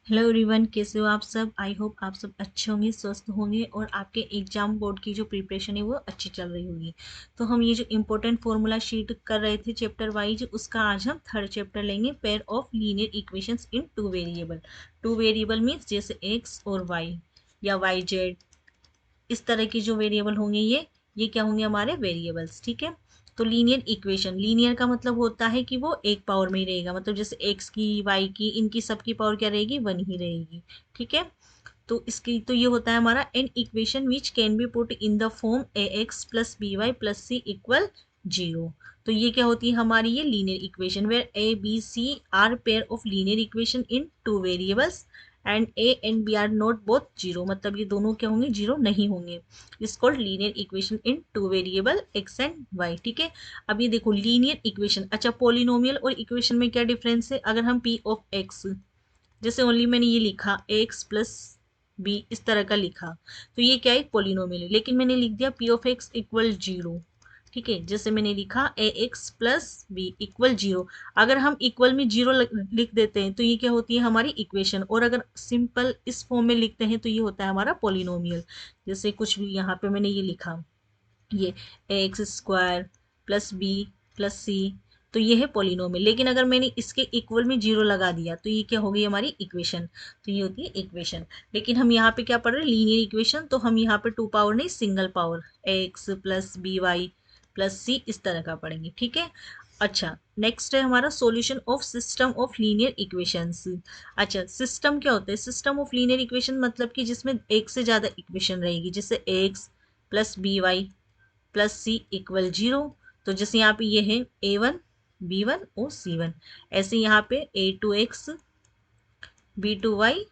Hello everyone, कैसे हो आप सब। आई होप आप सब अच्छे होंगे, स्वस्थ होंगे और आपके एग्जाम बोर्ड की जो प्रिपरेशन है वो अच्छी चल रही होगी। तो हम ये जो इम्पोर्टेंट फॉर्मूला शीट कर रहे थे चैप्टर वाइज, उसका आज हम थर्ड चैप्टर लेंगे, pair of linear equations in two variable. Two variable means जैसे एक्स और वाई या वाई जेड, इस तरह के जो वेरिएबल होंगे ये क्या होंगे, हमारे वेरिएबल्स। ठीक है। तो लीनियर इक्वेशन, लीनियर का मतलब होता है कि वो एक पावर में ही रहेगा, मतलब जैसे एक्स की, वाई की, इनकी सबकी पावर क्या रहेगी, वन ही रहेगी। ठीक है। तो इसकी तो ये होता है हमारा an equation which can be put in the form a x plus b y plus c equal zero. तो ये क्या होती है हमारी, ये linear equation where a b c are pair of linear equation in two variables and a and b are not both zero, मतलब ये दोनों क्या होंगे, जीरो नहीं होंगे। Is called linear equation in two variable x and y. ठीक है। अब ये देखो लीनियर इक्वेशन, अच्छा पॉलिनोमियल और इक्वेशन में क्या डिफरेंस है। अगर हम पी ऑफ एक्स, जैसे ओनली मैंने ये लिखा एक्स प्लस बी, इस तरह का लिखा, तो ये क्या है, पॉलिनोमियल है। लेकिन मैंने लिख दिया p of x equal zero. ठीक है। जैसे मैंने लिखा a x plus b equal zero, अगर हम इक्वल में जीरो लिख देते हैं तो ये क्या होती है हमारी इक्वेशन, और अगर सिंपल इस फॉर्म में लिखते हैं तो ये होता है हमारा पॉलिनोमियल। जैसे कुछ भी यहाँ पे मैंने ये लिखा, ये a x square plus b plus c, तो ये है पॉलिनोमियल। लेकिन अगर मैंने इसके इक्वल में जीरो लगा दिया तो ये क्या हो गई हमारी इक्वेशन, तो ये होती है इक्वेशन। लेकिन हम यहाँ पे क्या पढ़ रहे हैं, लीनियर इक्वेशन, तो हम यहाँ पे टू पावर नहीं, single power a x plus b y plus c, इस तरह का पढ़ेंगे। ठीक है। अच्छा, नेक्स्ट है हमारा solution of system of linear equations. अच्छा, सिस्टम क्या होता है, सिस्टम ऑफ लीनियर इक्वेशन मतलब कि जिसमें एक से ज्यादा इक्वेशन रहेगी, जैसे x plus b y plus c equal zero. तो जैसे यहाँ पे ये है ए वन बी वन और सी वन, ऐसे यहाँ पे a two x b two y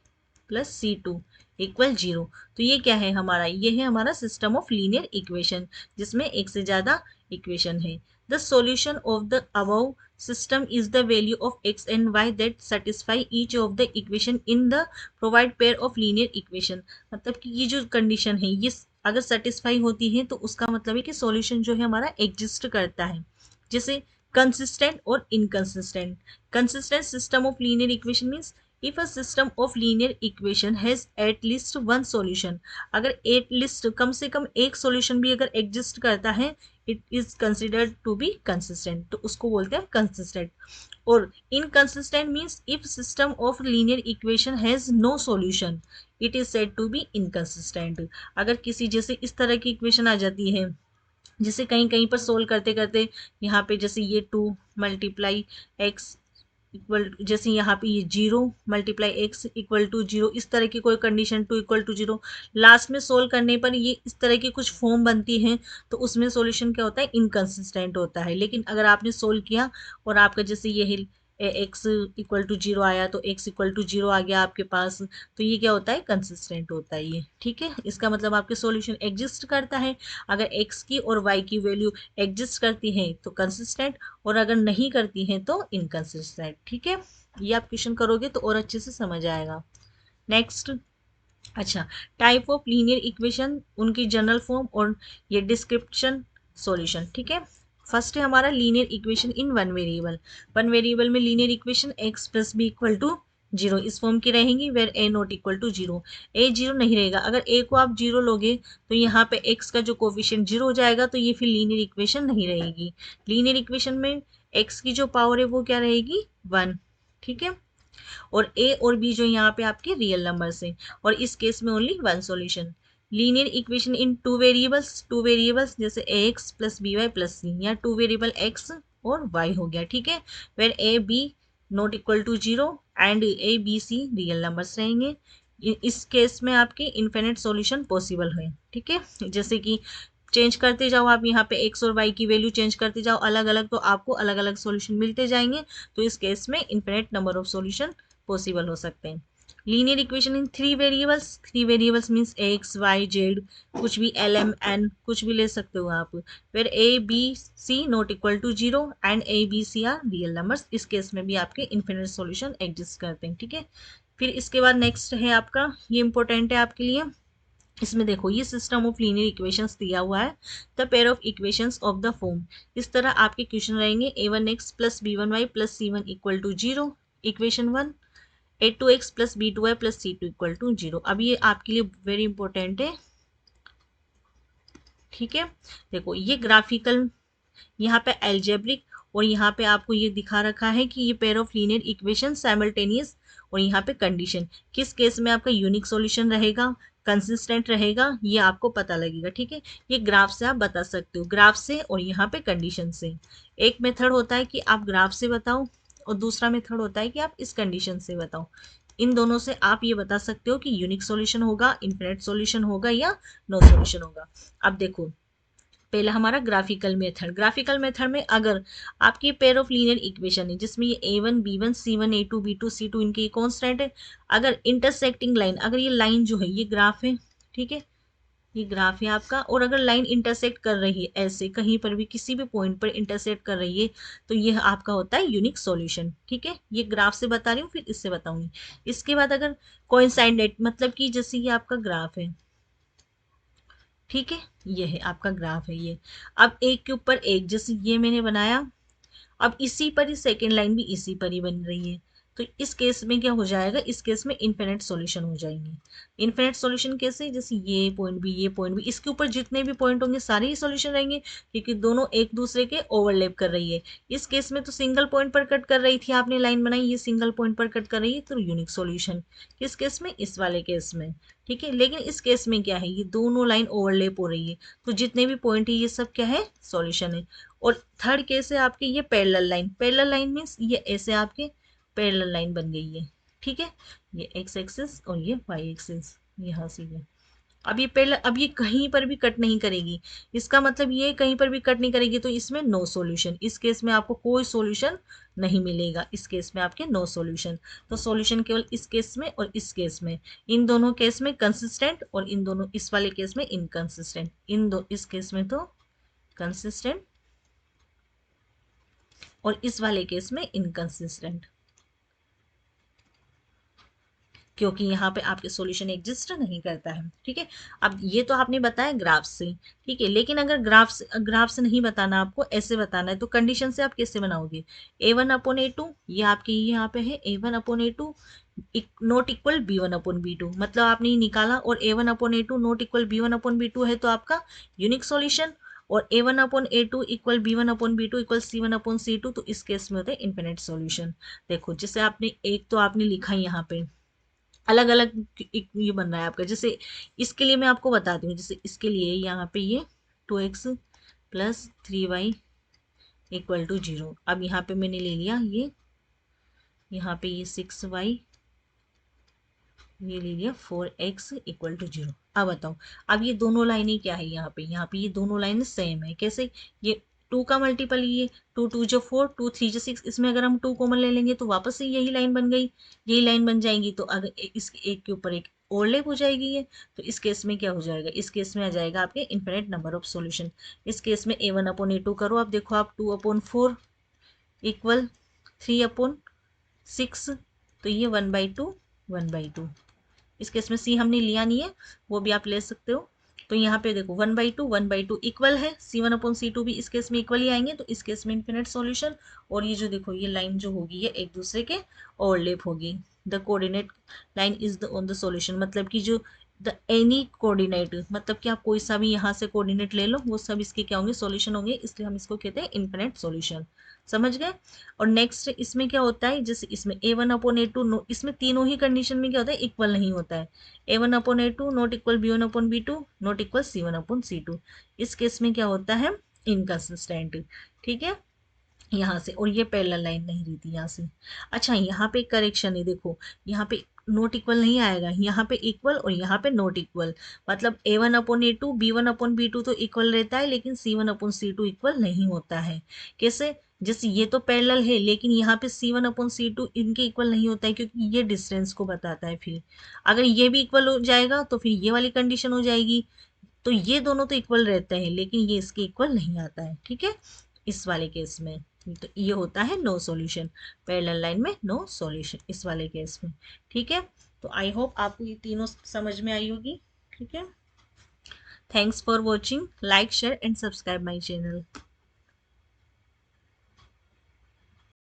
plus c two equal zero. तो ये क्या है हमारा, ये है हमारा सिस्टम ऑफ लीनियर इक्वेशन, जिसमें एक से ज्यादा इक्वेशन है। The solution of the above system is the value of x and y that satisfy each of the equation in the provide pair of linear equation. मतलब कि ये जो condition है ये अगर सेटिस्फाई होती है तो उसका मतलब है कि सॉल्यूशन जो है हमारा एग्जिस्ट करता है। जैसे कंसिस्टेंट और inconsistent. Consistent system of linear equation means if a system of linear equation has at least one solution, अगर एट लिस्ट कम से कम एक सॉल्यूशन भी अगर एग्जिस्ट करता है, it is considered to be consistent, तो उसको बोलते हैं कंसिस्टेंट। और inconsistent means if system of linear equation has no solution, it is said to be inconsistent. अगर किसी जैसे इस तरह की इक्वेशन आ जाती है, जिसे कहीं कहीं पर सोल्व करते करते यहाँ पे जैसे ये टू मल्टीप्लाई एक्स इक्वल, जैसे यहाँ पे ये zero multiply x equal to zero, इस तरह की कोई condition to equal to zero, last में सोल्व करने पर ये इस तरह की कुछ फॉर्म बनती है, तो उसमें सॉल्यूशन क्या होता है, इनकंसिस्टेंट होता है। लेकिन अगर आपने सोल्व किया और आपका जैसे ये है एक्स इक्वल टू जीरो आया, तो एक्स इक्वल टू जीरो आ गया आपके पास, तो ये क्या होता है, कंसिस्टेंट होता है ये। ठीक है। इसका मतलब आपके सॉल्यूशन एग्जिस्ट करता है। अगर एक्स की और वाई की वैल्यू एग्जिस्ट करती है तो कंसिस्टेंट, और अगर नहीं करती हैं तो इनकंसिस्टेंट। ठीक है। ये आप क्वेश्चन करोगे तो और अच्छे से समझ आएगा। नेक्स्ट, अच्छा, टाइप ऑफ लीनियर इक्वेशन, उनकी जनरल फॉर्म और ये डिस्क्रिप्शन, सॉल्यूशन। ठीक है। फर्स्ट है हमारा linear equation in one variable. One variable में linear equation x plus b equal to zero, इस फॉर्म की रहेंगी where a not equal to zero. A zero नहीं रहेगा, अगर ए को आप जीरो लोगे तो यहाँ पे एक्स का जो कोफिशिएंट जीरो हो जाएगा, तो ये फिर लीनियर इक्वेशन नहीं रहेगी। लीनियर इक्वेशन में एक्स की जो पावर है वो क्या रहेगी, वन। ठीक है। और ए और बी जो यहाँ पे आपके रियल नंबर्स हैं, और इस केस में only one solution. Linear equation in two variables, two variables जैसे a x plus b y plus c, या टू वेरिएबल एक्स और वाई हो गया। ठीक है। Where a b not equal to zero and a b c real numbers रहेंगे। इस case में आपके इन्फिनिट सॉल्यूशन पॉसिबल है। ठीक है। जैसे कि चेंज करते जाओ आप यहाँ पे एक्स और वाई की वैल्यू चेंज करते जाओ अलग अलग, तो आपको अलग अलग सॉल्यूशन मिलते जाएंगे। तो इस केस में infinite number of solution possible हो सकते हैं। Linear equation in three variables, three variables means x y z, कुछ भी एल एम एन कुछ भी ले सकते हो आप। फिर a b c not equal to zero and a b c are real numbers, इस केस में भी आपके इन्फिनिट सॉल्यूशन एग्जिस्ट करते हैं। ठीक है। फिर इसके बाद नेक्स्ट है आपका, ये इंपॉर्टेंट है आपके लिए, इसमें देखो ये सिस्टम ऑफ लीनियर इक्वेशंस दिया हुआ है, the pair of equations of the form. इस तरह आपके क्वेश्चन रहेंगे a one x plus b one y plus c one equal to zero, equation one. a2x plus b2y plus c2 equal to 0। अब ये आपके लिए वेरी इंपॉर्टेंट है, ठीक है। देखो ये ग्राफिकल, यहाँ पे एल्जेब्रिक, और यहाँ पे आपको ये दिखा रखा है कि ये pair of linear equation simultaneous, और यहाँ पे कंडीशन, किस केस में आपका यूनिक सॉल्यूशन रहेगा, कंसिस्टेंट रहेगा, ये आपको पता लगेगा, ठीक है। ये ग्राफ से आप बता सकते हो, ग्राफ से और यहाँ पे कंडीशन से। एक मेथड होता है कि आप ग्राफ से बताओ, और दूसरा मेथड होता है कि आप इस कंडीशन से बताओ। इन दोनों से आप ये बता सकते हो कि यूनिक सॉल्यूशन होगा, इनफिनिट सॉल्यूशन होगा, या नो सॉल्यूशन होगा। अब देखो पहला हमारा ग्राफिकल मेथड। ग्राफिकल मेथड में अगर आपकी पेयर ऑफ लीनियर इक्वेशन है जिसमें ये a1 b1 c1 a2 b2 c2 इनके ये कांस्टेंट है, अगर इंटरसेक्टिंग लाइन, अगर ये लाइन जो है ये ग्राफ है, ठीक है, ये ग्राफ है आपका, और अगर लाइन इंटरसेक्ट कर रही है ऐसे कहीं पर भी किसी भी पॉइंट पर इंटरसेक्ट कर रही है, तो ये आपका होता है यूनिक सॉल्यूशन, ठीक है। ये ग्राफ से बता रही हूँ, फिर इससे बताऊंगी। इसके बाद अगर कोइंसाइडेंट, मतलब कि जैसे ये आपका ग्राफ है, ठीक है, ये है आपका ग्राफ है ये। अब एक के ऊपर एक, जैसे ये मैंने बनाया, अब इसी पर ही सेकेंड लाइन भी इसी पर ही बन रही है, तो इस केस में क्या हो जाएगा, इस केस में इनफिनिट सॉल्यूशन हो जाएंगे। इनफिनिट सॉल्यूशन कैसे, जैसे ये पॉइंट भी, ये पॉइंट भी, इसके ऊपर जितने भी पॉइंट होंगे सारे ही सॉल्यूशन रहेंगे, क्योंकि दोनों एक दूसरे के ओवरलैप कर रही है। इस केस में तो सिंगल पॉइंट पर कट कर रही थी, आपने लाइन बनाई, ये सिंगल पॉइंट पर कट कर रही है, तो यूनिक सॉल्यूशन। किस केस में, इस वाले केस में, ठीक है। लेकिन इस केस में क्या है, ये दोनों लाइन ओवरलैप हो रही है, तो जितने भी पॉइंट है ये सब क्या है, सॉल्यूशन है। और थर्ड केस है आपके ये parallel line. Parallel line means ये ऐसे आपके पैरेलल लाइन बन गई है, ठीक है, ये एक्स एक्सिस और ये वाई एक्सिस, यहाँ से ये। अब ये पैरेलल, अब ये कहीं पर भी कट नहीं करेगी, इसका मतलब ये कहीं पर भी कट नहीं करेगी, तो इसमें नो सॉल्यूशन, इस केस में आपको कोई सॉल्यूशन नहीं मिलेगा, इस केस में आपके नो सॉल्यूशन। तो सॉल्यूशन केवल इस केस में और इस केस में, इन दोनों केस में कंसिस्टेंट, और इन दोनों, इस वाले केस में इनकंसिस्टेंट, इन दो, इस केस में तो कंसिस्टेंट और इस वाले केस में इनकंसिस्टेंट, क्योंकि यहाँ पे आपके सॉल्यूशन एग्जिस्ट नहीं करता है, ठीक है। अब ये तो आपने बताया ग्राफ से, ठीक है, लेकिन अगर ग्राफ से नहीं बताना, आपको ऐसे बताना है, तो कंडीशन से आप कैसे बनाओगे, a1/a2, ये आपके यहाँ पे है a1/a2 नॉट इक्वल b1/b2, मतलब आपने ये निकाला, और a1/a2 नॉट इक्वल b1/b2 है, तो आपका यूनिक सॉल्यूशन। और a1/a2 equal b1/b2 equal c1/c2, तो इस केस में होता है इनफिनिट सॉल्यूशन। देखो जैसे आपने एक तो आपने लिखा यहाँ पे, अलग अलग ये बन रहा है आपका, जैसे इसके लिए मैं आपको बताती हूँ, जैसे इसके लिए यहाँ पे ये 2x plus 3y equal to 0। अब यहाँ पे मैंने ले लिया ये, यहाँ पे ये 6y, ये ले लिया 4x इक्वल टू 0। अब बताओ, अब ये दोनों लाइनें क्या है, यहाँ पे ये दोनों लाइनें सेम है, कैसे, ये 2 का मल्टीपल, ये 2 2 जो 4, 2 3 जो 6, इसमें अगर हम 2 कॉमन ले लेंगे तो वापस से यही लाइन बन गई, यही लाइन बन जाएगी, तो अगर इस एक के ऊपर एक ओवरलैप हो जाएगी ये, तो इस केस में क्या हो जाएगा, इस केस में आ जाएगा आपके इनफिनिट नंबर ऑफ सॉल्यूशन। इस केस में a1/a2 करो, आप देखो आप 2/4 इक्वल 3/6, तो ये 1/2 1/2। इस केस में सी हमने लिया नहीं है, वो भी आप ले सकते हो। तो यहाँ पे देखो 1/2 इक्वल है, c1/c2 भी इस केस में इक्वल ही आएंगे, तो इस केस में इनफिनिट सॉल्यूशन। और ये जो देखो ये लाइन जो होगी ये एक दूसरे के ओवरलैप होगी, the coordinate line is the on the solution, मतलब कि जो द एनी कोऑर्डिनेट, मतलब कि आप कोई सा भी यहाँ से कोऑर्डिनेट ले लो, वो सब इसके क्या होंगे, सॉल्यूशन होंगे, इसलिए हम इसको कहते हैं इनफिनिट सॉल्यूशन। समझ गए। और नेक्स्ट इसमें क्या होता है, जैसे इसमें a1/a2, इसमें तीनों ही कंडीशन में क्या होता है, इक्वल नहीं होता है। a1/a2 not equal b1/b2 not equal c1/c2, इस केस में क्या होता है, इनकंसिस्टेंट, ठीक है, यहाँ से। और ये पैरेलल लाइन नहीं रहती यहाँ से। अच्छा यहाँ पे करेक्शन है, देखो यहाँ पे नोट इक्वल नहीं आएगा, यहाँ पे इक्वल और यहाँ पे नोट इक्वल, मतलब a1/a2 b1/b2 तो इक्वल रहता है, लेकिन c1/c2 इक्वल नहीं होता है। कैसे, जैसे ये तो पैरेलल है, लेकिन यहाँ पे c1/c2 इनके इक्वल नहीं होता है, क्योंकि ये डिस्टेंस को बताता है। फिर अगर ये भी इक्वल हो जाएगा तो फिर ये वाली कंडीशन हो जाएगी, तो ये दोनों तो इक्वल रहते हैं, लेकिन ये इसके इक्वल नहीं आता है, ठीक है, इस वाले केस में। तो ये होता है नो सॉल्यूशन, पैरेलल लाइन में नो सॉल्यूशन, इस वाले केस में, ठीक है। तो आई होप आपको ये तीनों समझ में आई होगी, ठीक है। Thanks for watching, like share and subscribe my channel.